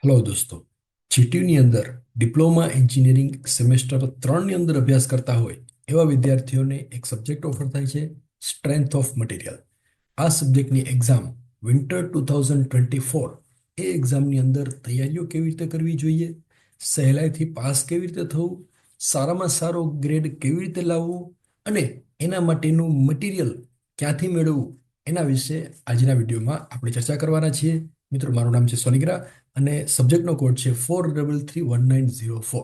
Hello દોસ્તો, જીટીયુની અંદર diploma engineering semester 3ની અંદર અભ્યાસ કરતા હોય એવા વિદ્યાર્થીઓને એક સબ્જેક્ટ ઓફર થાય છે, સ્ટ્રેન્થ ઓફ મટીરિયલ. આ સબ્જેક્ટની એક્ઝામ વિન્ટર 2024 એ એક્ઝામની અંદર તૈયારીઓ કેવી રીતે કરવી જોઈએ, સહેલાઈથી પાસ કેવી રીતે થવું, સારામાં સારો ગ્રેડ કેવી રીતે લાવવો અને એના માટેનું મટીરિયલ ક્યાંથી મેળવવું એના વિશે આજના વિડીયોમાં આપણે ચર્ચા કરવાના છીએ. મિત્રો, મારું નામ છે સોનિગ્રા અને સબ્જેક્ટનો કોડ છે 433190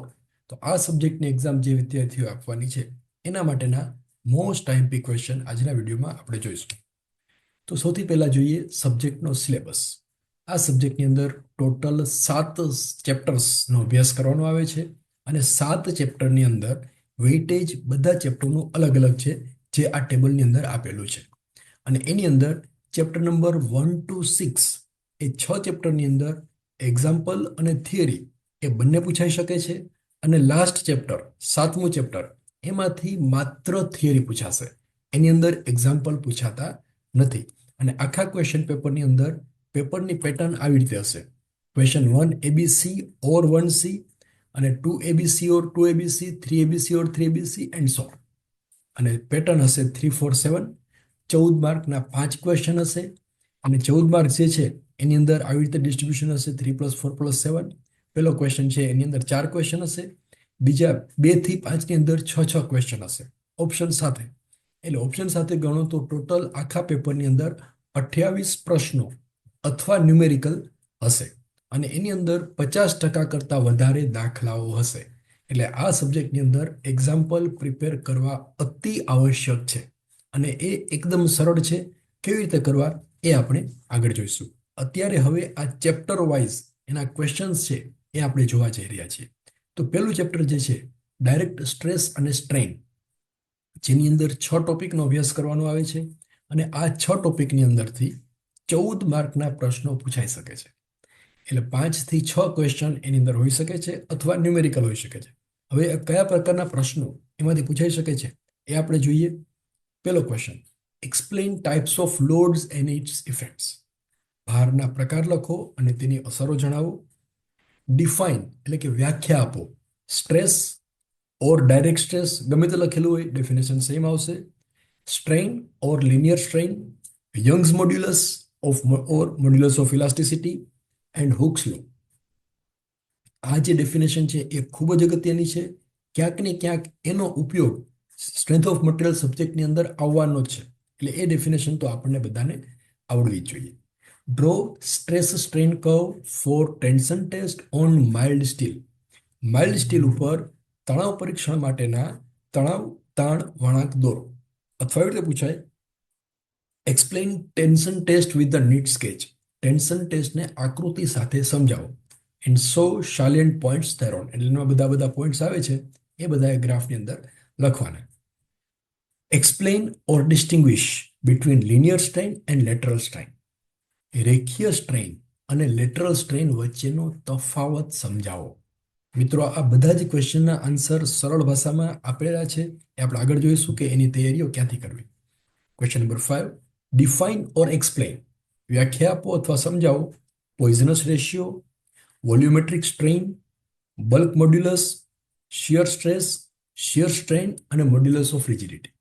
તો આ સબ્જેક્ટની એક્ઝામ જે વિદ્યાર્થીઓ આપવાની છે એના માટેના મોસ્ટ આઈએમપી ક્વેશ્ચન આજના વિડીયોમાં આપણે જોઈશું. તો સૌથી પહેલા જોઈએ સબ્જેક્ટનો સિલેબસ. આ સબ્જેક્ટની અંદર ટોટલ 7 ચેપ્ટર્સનો અભ્યાસ કરવાનો આવે છે અને 7 ચેપ્ટરની અંદર વેઇટેજ બધા ચેપ્ટરનું અલગ અલગ છે, જે આ ટેબલની અંદર આપેલું છે. અને એની અંદર ચેપ્ટર નંબર 1 to 6 એ 6 ચેપ્ટરની અંદર એક્ઝામ્પલ અને થિયરી એ બંને પૂછાઈ શકે છે. અને લાસ્ટ ચેપ્ટર 7મું ચેપ્ટર એમાંથી માત્ર થિયરી પૂછાશે, એની અંદર એક્ઝામ્પલ પૂછાતા નથી. અને આખા ક્વેશ્ચન પેપરની અંદર પેપરની પેટર્ન આવી રીતે હશે: ક્વેશ્ચન 1 એબીસી ઓર 1C, અને 2 ABC or 2 ABC, 3 ABC or 3 ABC and so. અને પેટર્ન હશે 3, 4, 7. 14 માર્કના 5 ક્વેશ્ચન હશે અને 14 માર્ક જે છે એની અંદર આવી રીતે ડિસ્ટ્રીબ્યુશન હશે: 3+4+7. પહેલો ક્વેશ્ચન છે એની અંદર 4 ક્વેશ્ચન હશે, બીજા 2 થી 5ની અંદર 6 ક્વેશ્ચન હશે ઓપ્શન સાથે. એટલે ઓપ્શન સાથે ગણો તો ટોટલ આખા પેપરની અંદર 28 પ્રશ્નો અથવા ન્યુમેરિકલ હશે અને એની અંદર 50% કરતાં વધારે દાખલાઓ હશે. એટલે આ સબ્જેક્ટની અંદર એક્ઝામ્પલ પ્રિપેર કરવા અતિ આવશ્યક છે અને એ એકદમ સરળ છે. કેવી રીતે કરવા એ આપણે આગળ જોઈશું. અત્યારે હવે આ ચેપ્ટર વાઇઝ એના ક્વેશ્ચન્સ છે એ આપણે જોવા જઈ રહ્યા છીએ. તો પહેલું ચેપ્ટર જે છે ડાયરેક્ટ સ્ટ્રેસ અને સ્ટ્રેઇન, જેની અંદર 6 ટોપિકનો અભ્યાસ કરવાનો આવે છે અને આ 6 ટોપિકની અંદરથી 14 માર્કના પ્રશ્નો પૂછાઈ શકે છે. એટલે 5 થી 6 ક્વેશ્ચન એની અંદર હોઈ શકે છે અથવા ન્યુમેરિકલ હોઈ શકે છે. હવે કયા પ્રકારના પ્રશ્નો એમાંથી પૂછાઈ શકે છે એ આપણે જોઈએ. પહેલો question: explain types of loads and its effects. ભારના પ્રકાર લખો અને તેની અસરો જણાવો. ડિફાઇન એટલે કે વ્યાખ્યા આપો. સ્ટ્રેસ ઓર ડાયરેક્ટ સ્ટ્રેસ ગમે તે લખેલું હોય, ડેફિનેશન સેમ આવશે. Strain or linear strain, Young's modulus or modulus of elasticity and Hooke's law. આ જે ડેફિનેશન છે એ ખૂબ જ અગત્યની છે. ક્યાંક ને ક્યાંક એનો ઉપયોગ સ્ટ્રેન્થ ઓફ મટીરિયલ સબ્જેક્ટની અંદર આવવાનો જ છે. એટલે એ ડેફિનેશન તો આપણને બધાને આવડવી જ જોઈએ. Draw stress strain curve for tension test on mild steel. Mild steel ઉપર તણાવ પરીક્ષણ માટેના તણાવ તાણ વળાંક દોરો. અથવા એવી રીતે પૂછાય: explain tension test with the neat sketch. Tension ટેસ્ટને આકૃતિ સાથે સમજાવો. And so salient points thereon. એટલે એમાં બધા પોઈન્ટ્સ આવે છે એ બધા ગ્રાફની અંદર લખવાના. Explain or distinguish between linear strain and lateral strain. રેખીય સ્ટ્રેઇન અને લેટરલ સ્ટ્રેઇન વચ્ચેનો તફાવત સમજાવો. મિત્રો, આ બધા જ ક્વેશ્ચનના આન્સર સરળ ભાષામાં આપેલા છે. એ આપણે આગળ જોઈશું કે એની તૈયારીઓ ક્યાંથી કરવી. Question number 5: define or explain. વ્યાખ્યા આપો અથવા સમજાવો. Poisson's ratio, volumetric strain, bulk modulus, shear stress, shear strain અને modulus of rigidity.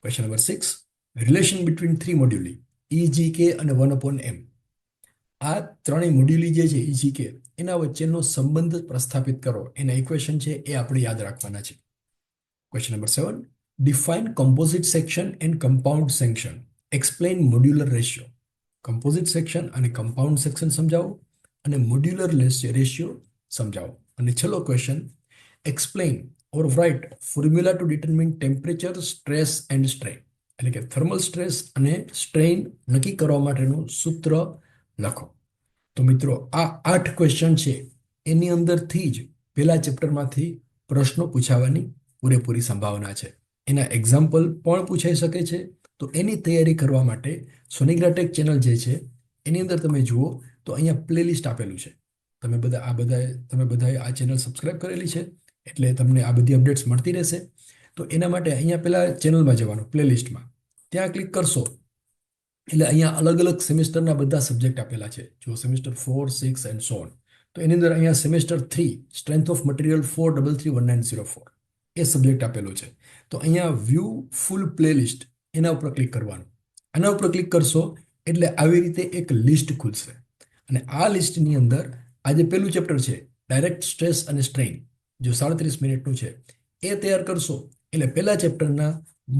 Question number 6: relation between 3 moduli, EGK અને 1/m. આ ત્રણેય મોડ્યુલી જે છે EGK એના વચ્ચેનો સંબંધ પ્રસ્થાપિત કરો. એના ઇક્વેશન છે એ આપણે યાદ રાખવાના છે. Question number 7: define composite section and compound section. Explain modular ratio. Composite section અને કમ્પાઉન્ડ સેક્શન સમજાવો અને મોડ્યુલર રેશિયો સમજાવો. અને છેલ્લો question: explain or write formula to determine temperature, stress and strain. એટલે કે થર્મલ સ્ટ્રેસ અને સ્ટ્રેઇન નક્કી કરવા માટેનું સૂત્ર લખો. તો મિત્રો, આ 8 ક્વેશ્ચન છે એની અંદરથી જ પહેલા ચેપ્ટરમાંથી પ્રશ્નો પૂછાવાની પૂરેપૂરી સંભાવના છે. એના એક્ઝામ્પલ પણ પૂછાઈ શકે છે. તો એની તૈયારી કરવા માટે સોનિગ્રા ટેક ચેનલ જે છે એની અંદર તમે જુઓ તો અહીંયા પ્લેલિસ્ટ આપેલું છે. તમે બધાએ આ ચેનલ સબસ્ક્રાઇબ કરેલી છે એટલે તમને આ બધી અપડેટ્સ મળતી રહેશે. તો એના માટે અહીંયા પહેલા ચેનલમાં જવાનું, પ્લેલિસ્ટમાં ત્યાં ક્લિક કરશો એટલે અહીંયા અલગ અલગ સેમિસ્ટરના બધા સબ્જેક્ટ આપેલા છે. જો સેમિસ્ટર 4, 6 એન્ડ સો ઓન. તો એની અંદર અહીંયા semester 3 strength of material 4331904 A subject આપેલો છે. તો અહીંયા વ્યૂ ફૂલ પ્લેલિસ્ટ એના ઉપર ક્લિક કરવાનું. આના ઉપર ક્લિક કરશો એટલે આવી રીતે એક લિસ્ટ ખુલશે અને આ લિસ્ટની અંદર આ જે પેલું ચેપ્ટર છે ડાયરેક્ટ સ્ટ્રેસ અને સ્ટ્રેઇન, જો 37 મિનિટનું છે, એ તૈયાર કરશો એટલે પહેલા ચેપ્ટરના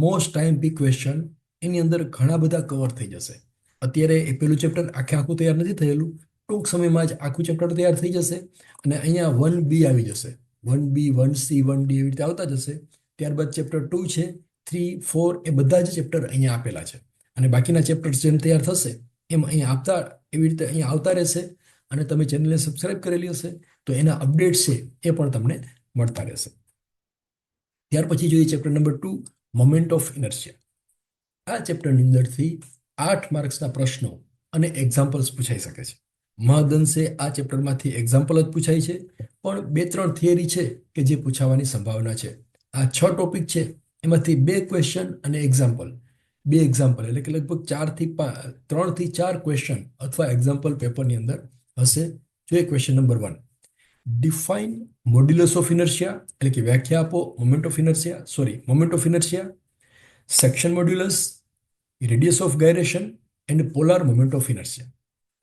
મોસ્ટ ટાઈમ પી ક્વેશ્ચન એની અંદર ઘણા બધા કવર થઈ જશે. અત્યારે એ પેલું ચેપ્ટર આખું તૈયાર નથી થયેલું, ટૂંક સમયમાં જ આખું ચેપ્ટર તૈયાર થઈ જશે અને અહીંયા 1B આવી જશે. 1B 1C 1D એવી રીતે આવતા જશે. ત્યારબાદ ચેપ્ટર 2 છે, 3, 4 એ બધા જ ચેપ્ટર અહીંયા આપેલા છે અને બાકીના ચેપ્ટર જેમ તૈયાર થશે એમ અહીંયા આપતા એવી રીતે અહીંયા આવતા રહેશે અને તમે ચેનલને સબસ્ક્રાઇબ કરેલી હશે તો એના અપડેટ છે એ પણ તમને મળતા રહેશે. ત્યાર પછી જોઈએ chapter number 2 moment of inertia. આ ચેપ્ટરની અંદરથી 8 માર્ક્સના પ્રશ્નો અને એક્ઝામ્પલ્સ પૂછાઈ શકે છે. મહદઅંશે આ ચેપ્ટરમાંથી એક્ઝામ્પલ જ પૂછાય છે, પણ 2-3 થિયરી છે કે જે પૂછાવાની સંભાવના છે. આ 6 ટોપિક છે, એમાંથી 2 ક્વેશ્ચન અને એક્ઝામ્પલ, 2 એક્ઝામ્પલ એટલે કે લગભગ 3 થી 4 ક્વેશ્ચન અથવા એક્ઝામ્પલ પેપરની અંદર હશે. જોઈએ question number 1, define modulus of inertia, એટલે કે વ્યાખ્યા આપો moment of inertia, section modulus, radius of gyration and polar moment of inertia.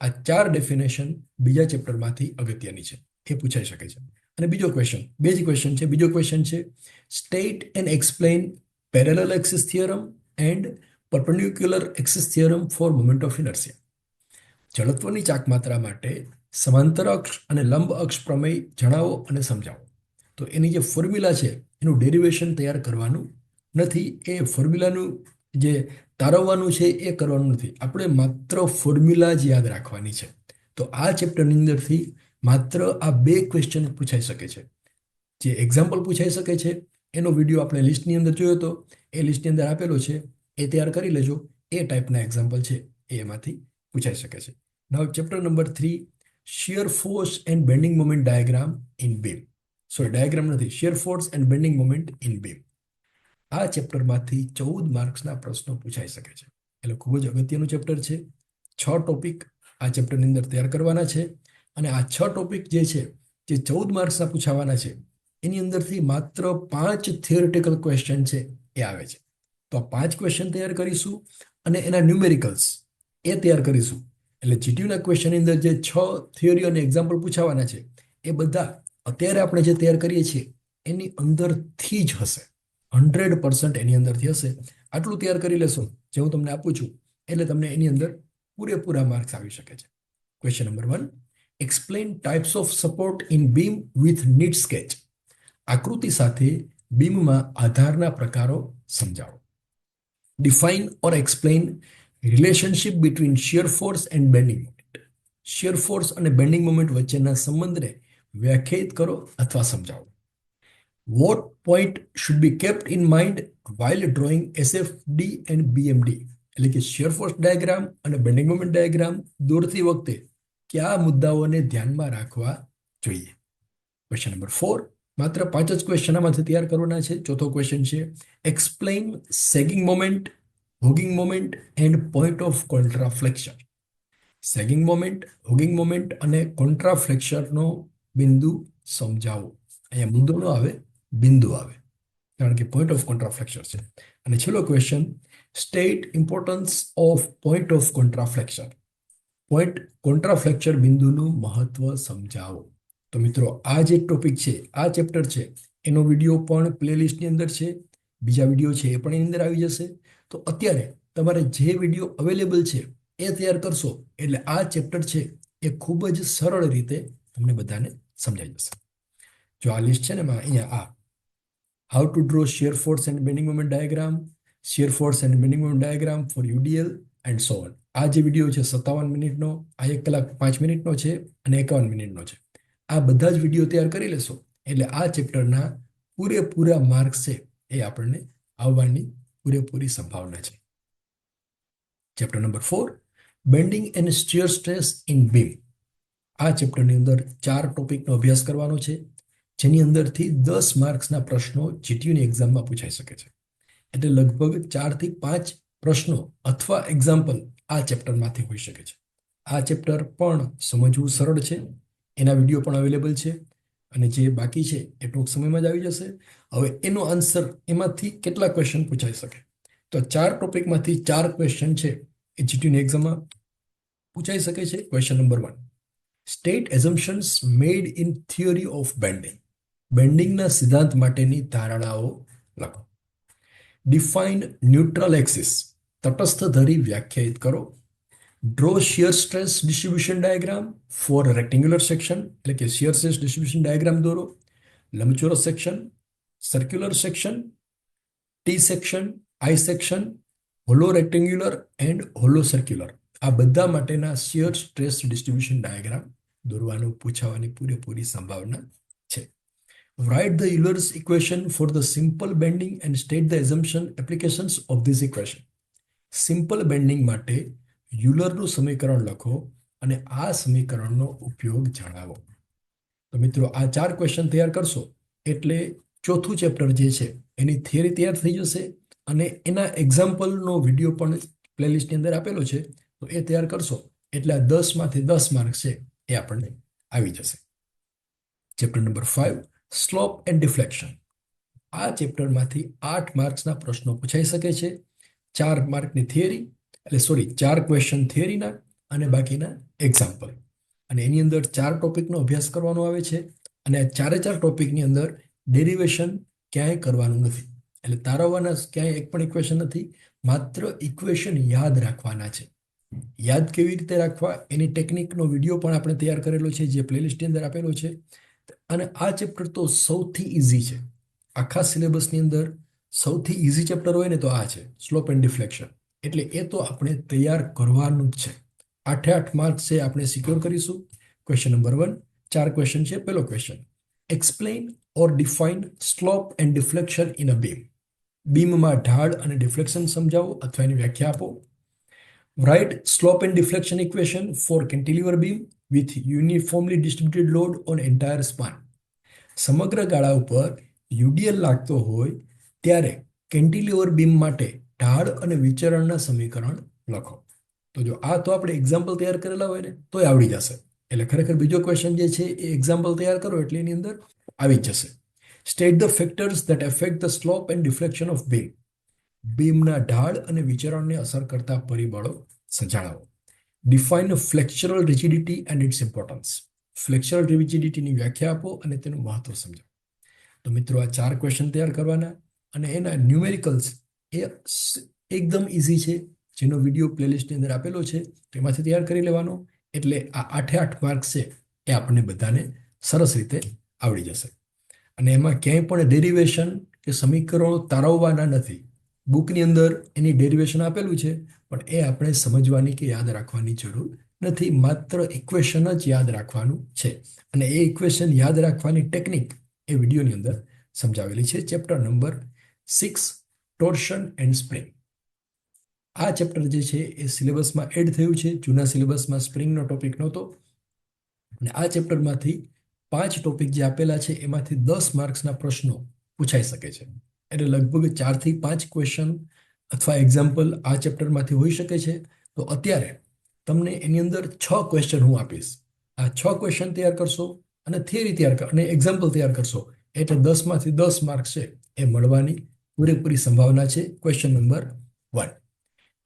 આ 4 ડેફિનેશન બીજા ચેપ્ટરમાંથી અગત્યની છે, એ પૂછાઈ શકે છે. અને બીજો ક્વેશ્ચન, બે જ ક્વેશ્ચન છે. બીજો ક્વેશ્ચન છે state and explain parallel axis theorem and perpendicular axis theorem for moment of inertia. જડત્વની ચાકમાત્રા માટે સમાંતર અક્ષ અને લંબ અક્ષ પ્રમેય જણાવો અને સમજાવો. તો એની જે ફોર્મ્યુલા છે એનું ડેરિવેશન તૈયાર કરવાનું નથી, એ ફોર્મ્યુલાનું જે તારવવાનું છે એ કરવાનું નથી, આપણે માત્ર ફોર્મ્યુલા જ યાદ રાખવાની છે. તો આ ચેપ્ટરની અંદરથી માત્ર આ 2 ક્વેશ્ચન પૂછાઈ શકે છે. જે એક્ઝામ્પલ પૂછાઈ શકે છે એનો વિડીયો આપણે લિસ્ટની અંદર જોયો હતો, એ લિસ્ટની અંદર આપેલો છે, એ તૈયાર કરી લેજો. એ ટાઈપના એક્ઝામ્પલ છે એ એમાંથી પૂછાઈ શકે છે. Now chapter number 3, shear force and bending moment diagram in beam. Diagram નથી, shear force and bending moment in beam. આ ચેપ્ટરમાંથી 14 માર્ક્સના પ્રશ્નો પૂછાઈ શકે છે. એટલે ખૂબ જ અગત્યનું ચેપ્ટર છે. 6 ટોપિક આ ચેપ્ટરની અંદર તૈયાર કરવાના છે અને આ 6 ટોપિક જે છે જે 14 માર્ક્સના પૂછાવાના છે એની અંદરથી માત્ર 5 થિયોરિટિકલ ક્વેશ્ચન છે એ આવે છે. તો આ 5 ક્વેશ્ચન તૈયાર કરીશું અને એના ન્યુમેરિકલ્સ એ તૈયાર કરીશું. એટલે જીટીયુના ક્વેશ્ચનની અંદર જે 6 થિયોરી અને એક્ઝામ્પલ પૂછાવાના છે એ બધા અત્યારે આપણે જે તૈયાર કરીએ છીએ એની અંદરથી જ હશે. 100% એની અંદરથી હશે. આટલું તૈયાર કરી લેશો જે હું તમને આપું છું એટલે તમને એની અંદર પૂરેપૂરા માર્ક્સ આવી શકે છે. Question number 1, explain types of support in beam with neat sketch. આકૃતિ સાથે બીમમાં આધારના પ્રકારો સમજાવો. Define or explain relationship between shear force and bending moment. Shear force અને બેન્ડિંગ મોમેન્ટ વચ્ચેના સંબંધને વ્યાખ્યાયિત કરો અથવા સમજાવો. What point should be kept in mind while drawing SFD and BMD? એટલે કે શિયર ફોર્સ ડાયાગ્રામ અને બેન્ડિંગ મોમેન્ટ ડાયાગ્રામ દોરતી વખતે કયા મુદ્દાઓને ધ્યાનમાં રાખવા જોઈએ. ક્વેશ્ચન નંબર 4, માત્ર 5 જ ક્વેશ્ચન આમાંથી તૈયાર કરવાના છે. ચોથો ક્વેશ્ચન છે explain sagging moment, hogging moment and point of contraflexure. Sagging moment, hogging moment અને કોન્ટ્રાફ્લેક્શનનો બિંદુ સમજાવો. અહીંયા મુદ્દો ન આવે, બિંદુ આવે, કારણ કે પોઈન્ટ ઓફ કોન્ટ્રાફ્લેક્શન છે. અને છેલ્લો question state importance of point of contraflexure. Contraflexure બિંદુનું મહત્વ સમજાવો. તો મિત્રો આ જે ટોપિક છે, આ ચેપ્ટર છે, એનો વિડીયો પણ પ્લેલિસ્ટની અંદર છે, બીજા વિડીયો છે એ પણ એની અંદર આવી જશે. તો અત્યારે તમારે જે વિડીયો અવેલેબલ છે એ તૈયાર કરશો એટલે આ ચેપ્ટર છે એ ખૂબ જ સરળ રીતે તમને બધાને સમજાઈ જશે. જો આ લિસ્ટ છે ને એમાં અહીંયા how to draw shear force and bending moment diagram, shear force and bending moment diagram for UDL and so on. આ જે વિડીયો છે 57 મિનિટનો, આ 1 કલાક 5 મિનિટનો છે અને 51 મિનિટનો છે. આ બધા જ વિડીયો તૈયાર કરી લેશો એટલે આ ચેપ્ટરના પૂરેપૂરા માર્ક્સ છે એ આપણને આવવાની પૂરેપૂરી સંભાવના છે. Chapter number 4, bending and shear stress in beam. આ ચેપ્ટરની અંદર 4 ટોપિકનો અભ્યાસ કરવાનો છે, જેની અંદરથી 10 માર્ક્સના પ્રશ્નો જીટીયુની એક્ઝામમાં પૂછાઈ શકે છે. એટલે લગભગ 4 થી 5 પ્રશ્નો અથવા એક્ઝામ્પલ આ ચેપ્ટરમાંથી હોઈ શકે છે. આ ચેપ્ટર પણ સમજવું સરળ છે, એના વિડીયો પણ અવેલેબલ છે અને જે બાકી છે એ ટૂંક સમયમાં જ આવી જશે. હવે એનો આન્સર એમાંથી કેટલા ક્વેશ્ચન પૂછાઈ શકે? તો 4 ટોપિકમાંથી 4 ક્વેશ્ચન છે એ જીટીયુની એક્ઝામમાં પૂછાઈ શકે છે. Question number 1, state assumptions made in theory of bending. બેન્ડિંગના સિદ્ધાંત માટેની ધારણાઓ લખો. Define neutral axis. તટસ્થ ધરી વ્યાખ્યાયિત કરો. Draw shear stress distribution diagram for rectangular section, એટલે કે શિયર સ્ટ્રેસ ડિસ્ટ્રીબ્યુશન ડાયાગ્રામ દોરો. લંબચોરસ section, circular section, T section, I section, hollow rectangular and hollow circular, આ બધા માટેના શિયર સ્ટ્રેસ ડિસ્ટ્રીબ્યુશન ડાયાગ્રામ દોરવાનું પૂછાવાની પૂરેપૂરી સંભાવના છે. Write the Euler's equation for the simple bending and state the assumption applications of this equation. Simple bending માટે યુલરનું સમીકરણ લખો અને આ સમીકરણનો ઉપયોગ જણાવો. તો મિત્રો આ 4 ક્વેશ્ચન તૈયાર કરશો એટલે ચોથું ચેપ્ટર જે છે એની થિયરી તૈયાર થઈ જશે અને એના એક્ઝામ્પલનો વિડીયો પણ પ્લેલિસ્ટની અંદર આપેલો છે. તો એ તૈયાર કરશો એટલે આ 10માંથી 10 માર્ક છે એ આપણને આવી જશે. Chapter number 5, slope and deflection. આ ચેપ્ટરમાંથી 8 માર્ક્સના પ્રશ્નો પૂછાઈ શકે છે. 4 માર્કની થિયરી, એટલે 4 ક્વેશ્ચન થિયરીના અને બાકીના એક્ઝામ્પલ. અને એની અંદર 4 ટોપિકનો અભ્યાસ કરવાનો આવે છે અને આ 4 ટોપિકની અંદર ડેરિવેશન ક્યાંય કરવાનું નથી, એટલે તારવવાના ક્યાંય એક પણ ઇક્વેશન નથી, માત્ર ઇક્વેશન યાદ રાખવાના છે. યાદ કેવી રીતે રાખવા એની ટેકનિકનો વિડીયો પણ આપણે તૈયાર કરેલો છે જે પ્લેલિસ્ટની અંદર આપેલો છે. અને આ ચેપ્ટર તો સૌથી ઇઝી છે. આખા સિલેબસની અંદર સૌથી ઇઝી ચેપ્ટર હોય ને તો આ છે, સ્લોપ એન્ડ ડિફ્લેક્શન. એટલે એ તો આપણે તૈયાર કરવાનું જ છે. 8 માર્ક્સ છે આપણે સિક્યોર કરીશું. ક્વેશ્ચન નંબર 1, 4 ક્વેશ્ચન છે. પહેલો question, explain or define slope and deflection in a beam. બીમમાં ઢાળ અને ડિફ્લેક્શન સમજાવો અથવા એની વ્યાખ્યા આપો. Write slope and deflection equation for cantilever beam with uniformly distributed load on entire span. સમગ્ર ગાળા ઉપર યુડીએલ લાગતો હોય ત્યારે કેન્ટિલીવર બીમ માટે ઢાળ અને વિચરણના સમીકરણ લખો. તો જો આ તો આપણે એક્ઝામ્પલ તૈયાર કરેલા હોય ને તોય આવડી જશે. એટલે ખરેખર બીજો ક્વેશ્ચન જે છે એ એક્ઝામ્પલ તૈયાર કરો એટલે એની અંદર આવી જશે. State the factors that affect the slope and deflection of beam. બીમના ઢાળ અને વિચરણને અસર કરતા પરિબળો જણાવો. Define flexural rigidity and its importance. Flexural રિજિડિટીની વ્યાખ્યા આપો અને તેનું મહત્વ સમજાવો. તો મિત્રો આ 4 ક્વેશ્ચન તૈયાર કરવાના અને એના ન્યુમેરિકલ્સ એ એકદમ ઇઝી છે, જેનો વિડીયો પ્લેલિસ્ટની અંદર આપેલો છે તેમાંથી તૈયાર કરી લેવાનો. એટલે આ 8 માર્ક્સ છે એ આપણને બધાને સરસ રીતે આવડી જશે. અને એમાં ક્યાંય પણ ડેરિવેશન કે સમીકરણો તારવવાના નથી. બુકની અંદર એની ડેરિવેશન આપેલું છે પણ એ આપણે સમજવાની કે યાદ રાખવાની જરૂર નથી, માત્ર ઇક્વેશન જ યાદ રાખવાનું છે. અને એ ઇક્વેશન યાદ રાખવાની ટેકનિક એ વિડીયોની અંદર સમજાવેલી છે. Chapter number 6, torsion and spring. આ ચેપ્ટર જે છે એ સિલેબસમાં એડ થયું છે. જૂના સિલેબસમાં સ્પ્રિંગનો ટોપિક નહોતો અને આ ચેપ્ટરમાંથી 5 ટોપિક જે આપેલા છે એમાંથી 10 માર્ક્સના પ્રશ્નો પૂછાઈ શકે છે. એટલે લગભગ 4 થી 5 ક્વેશ્ચન અથવા એક્ઝામ્પલ આ ચેપ્ટરમાંથી હોઈ શકે છે. તો અત્યારે તમને એની અંદર 6 ક્વેશ્ચન હું આપીશ. આ 6 ક્વેશ્ચન તૈયાર કરશો અને થિયરી તૈયાર કરો અને એક્ઝામ્પલ તૈયાર કરશો એટલે 10માંથી 10 માર્ક્સ છે એ મળવાની પૂરેપૂરી સંભાવના છે. Question number 1,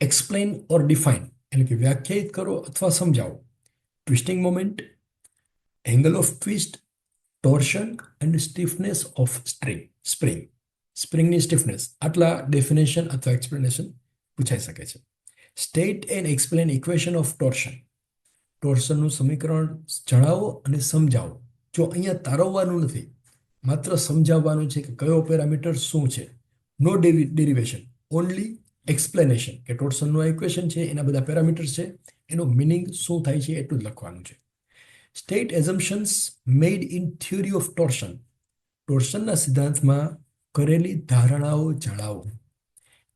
explain or define, એટલે કે વ્યાખ્યાયિત કરો અથવા સમજાવો. Twisting moment, angle of twist, torsion and stiffness of spring. સ્પ્રિંગની સ્ટીફનેસ, આટલા ડેફિનેશન અથવા એક્સપ્લેનેશન પૂછાઈ શકે છે. State and explain equation of torsion. ટોર્શનનું સમીકરણ જણાવો અને સમજાવો. જો અહીંયા તારવવાનું નથી, માત્ર સમજાવવાનું છે કે કયો પેરામીટર શું છે. નો ડેરિવેશન, ઓનલી એક્સપ્લેનેશન કે ટોર્શનનું આ ઇક્વેશન છે, એના બધા પેરામીટર્સ છે, એનો મિનિંગ શું થાય છે એટલું જ લખવાનું છે. State assumptions made in theory of torsion. ટોર્શનના સિદ્ધાંતમાં કરેલી ધારણાઓ જણાવો.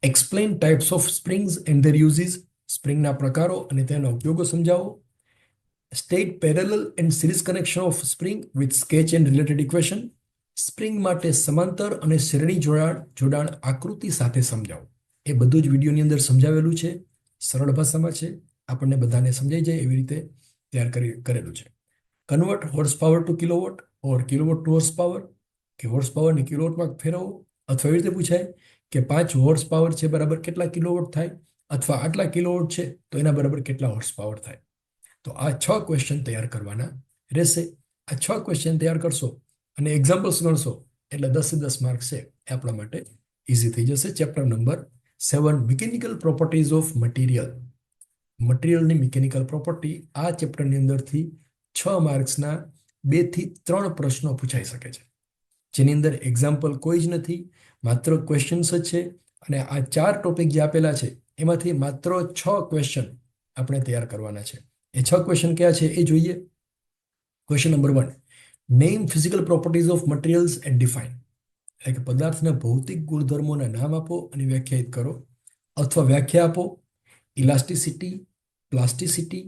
Explain types of springs and their uses. સ્પ્રિંગના પ્રકારો અને તેના ઉપયોગો સમજાવો. State parallel and series connection of spring with sketch and related equation. Spring માટે સમાંતર અને શ્રેણી જોડાણ આકૃતિ સાથે સમજાવો. એ બધું જ વિડીયોની અંદર સમજાવેલું છે, સરળ ભાષામાં છે, આપણને બધાને સમજાઈ જાય એવી રીતે તૈયાર કરેલું છે. Convert horsepower to kilowatt or kilowatt to horsepower, કે હોર્સ પાવરને કિલોવોટમાં ફેરવવો. અથવા એવી રીતે પૂછાય કે 5 હોર્સ પાવર છે બરાબર કેટલા કિલોવોટ થાય, અથવા આટલા કિલોવોટ છે તો એના બરાબર કેટલા હોર્સ પાવર થાય. તો આ 6 ક્વેશ્ચન તૈયાર કરવાના રહેશે. આ 6 ક્વેશ્ચન તૈયાર કરશો અને એક્ઝામ્પલ્સ ગણશો એટલે 10 માર્ક છે એ આપણા માટે ઇઝી થઈ જશે. Chapter number 7, mechanical properties of material. મટીરિયલની મિકેનિકલ પ્રોપર્ટી, આ ચેપ્ટરની અંદરથી 6 માર્ક્સના 2 થી 3 પ્રશ્નો પૂછાઈ શકે છે, જેની અંદર એક્ઝામ્પલ કોઈ જ નથી, માત્ર ક્વેશ્ચન્સ જ છે. અને આ 4 ટોપિક જે આપેલા છે એમાંથી માત્ર 6 ક્વેશ્ચન આપણે તૈયાર કરવાના છે. એ 6 ક્વેશ્ચન કયા છે એ જોઈએ. Question number 1, name physical properties of materials and define. એટલે કે પદાર્થના ભૌતિક ગુણધર્મોના નામ આપો અને વ્યાખ્યાયિત કરો, અથવા વ્યાખ્યા આપો. Elasticity, plasticity,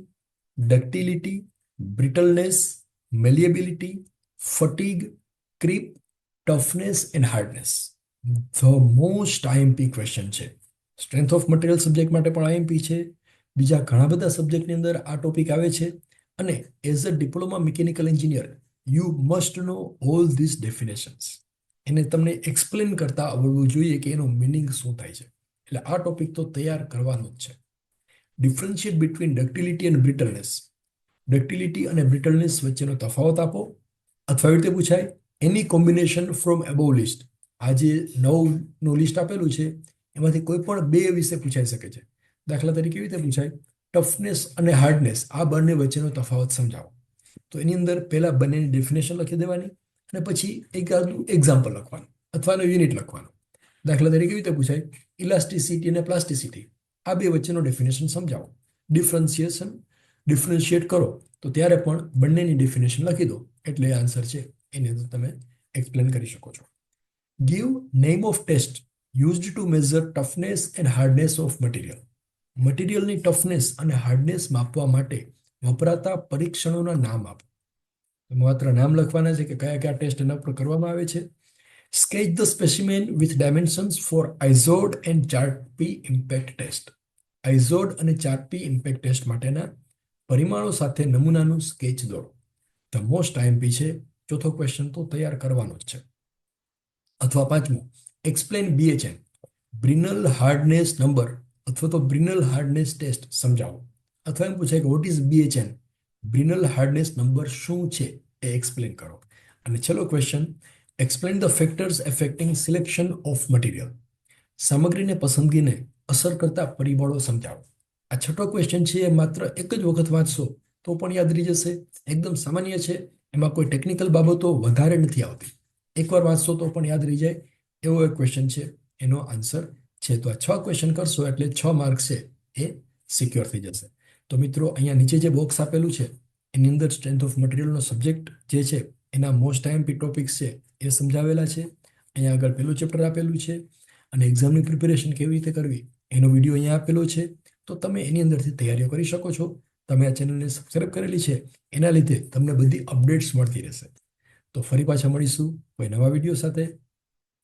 ductility, brittleness, malleability, fatigue, creep, toughness and hardness. The most IMP question છે. સ્ટ્રેન્થ ઓફ મટીરિયલ સબ્જેક્ટ માટે પણ આઈએમપી છે. બીજા ઘણા બધા સબ્જેક્ટની અંદર આ ટોપિક આવે છે. અને as a diploma mechanical engineer you must know all this definitions. એને તમને એક્સપ્લેન કરતા આવડવું જોઈએ કે એનો મિનિંગ શું થાય છે. એટલે આ ટોપિક તો તૈયાર કરવાનો જ છે. Differentiate between ductility and brittleness. Ductility અને બ્રિટલનેસ વચ્ચેનો તફાવત આપો. અથવા એવી રીતે પૂછાય, any combination from above list. આ જે 9નું લિસ્ટ આપેલું છે એમાંથી કોઈ પણ 2 વિશે પૂછાઈ શકે છે. દાખલા તરીકે એવી રીતે પૂછાય, ટફનેસ અને હાર્ડનેસ, આ બંને વચ્ચેનો તફાવત સમજાવો. તો એની અંદર પહેલા બંનેની ડેફિનેશન લખી દેવાની અને પછી એક્ઝામ્પલ લખવાનું અથવા એનો યુનિટ લખવાનું. દાખલા તરીકે એવી રીતે પૂછાય, ઇલાસ્ટિસિટી અને પ્લાસ્ટિસિટી, આ 2 વચ્ચેનો ડેફિનેશન સમજાવો. ડિફરન્શિએટ કરો તો ત્યારે પણ બંનેની ડેફિનેશન લખી દો એટલે આન્સર છે એની અંદર તમે એક્સપ્લેન કરી શકો છો. Give name of test used to measure toughness and hardness of material. મટીરિયલની ટફનેસ અને હાર્ડનેસ માપવા માટે વપરાતા પરીક્ષણોના નામ આપો. માત્ર નામ લખવાના છે કે કયા કયા ટેસ્ટ એના પર કરવામાં આવે છે. Sketch the specimen with dimensions for Izod and Charpy impact test. Izod અને ચાર્ટ-પી ઇમ્પેક્ટ ટેસ્ટ માટેના પરિમાણો સાથે નમૂનાનું સ્કેચ દોરો. ધ મોસ્ટ આઈએમપી છે. ચોથો ક્વેશ્ચન તો તૈયાર કરવાનો જ છે. અથવા 5મું, explain BHN, Brinell hardness number અથવા તો બ્રિનલ હાર્ડનેસ ટેસ્ટ સમજાવો. અથવા એમ પૂછાય કે what is BHN, Brinell hardness number શું છે એ એક્સપ્લેન કરો. અને છેલ્લો question, explain the factors affecting selection of material. સામગ્રીને પસંદગીને અસર કરતા પરિબળો સમજાવો. આ છઠ્ઠો ક્વેશ્ચન છે એ માત્ર એક જ વખત વાંચશો તો પણ યાદ રહી જશે. એકદમ સામાન્ય છે, એમાં કોઈ ટેકનિકલ બાબતો વધારે નથી આવતી. એકવાર વાંચશો તો પણ યાદ રહી જાય એવો એક ક્વેશ્ચન છે, એનો આન્સર છે. તો આ 6 ક્વેશ્ચન કરશો એટલે 6 માર્ક છે એ સિક્યોર થઈ જશે. તો મિત્રો, અહીંયા નીચે જે બોક્સ આપેલું છે એની અંદર સ્ટ્રેન્થ ઓફ મટીરિયલનો સબ્જેક્ટ જે છે એના મોસ્ટ આઈએમપી ટોપિક્સ છે એ સમજાવેલા છે. અહીંયા આગળ પહેલું ચેપ્ટર આપેલું છે અને એક્ઝામની પ્રિપેરેશન કેવી રીતે કરવી એનો વિડીયો અહીંયા આપેલો છે. તો તમે એની અંદરથી તૈયારીઓ કરી શકો છો. તમે આ ચેનલને સબસ્ક્રાઇબ કરેલી છે એના લીધે તમને બધી અપડેટ્સ મળતી રહેશે. તો ફરી પાછા મળીશું કોઈ નવા વિડીયો સાથે.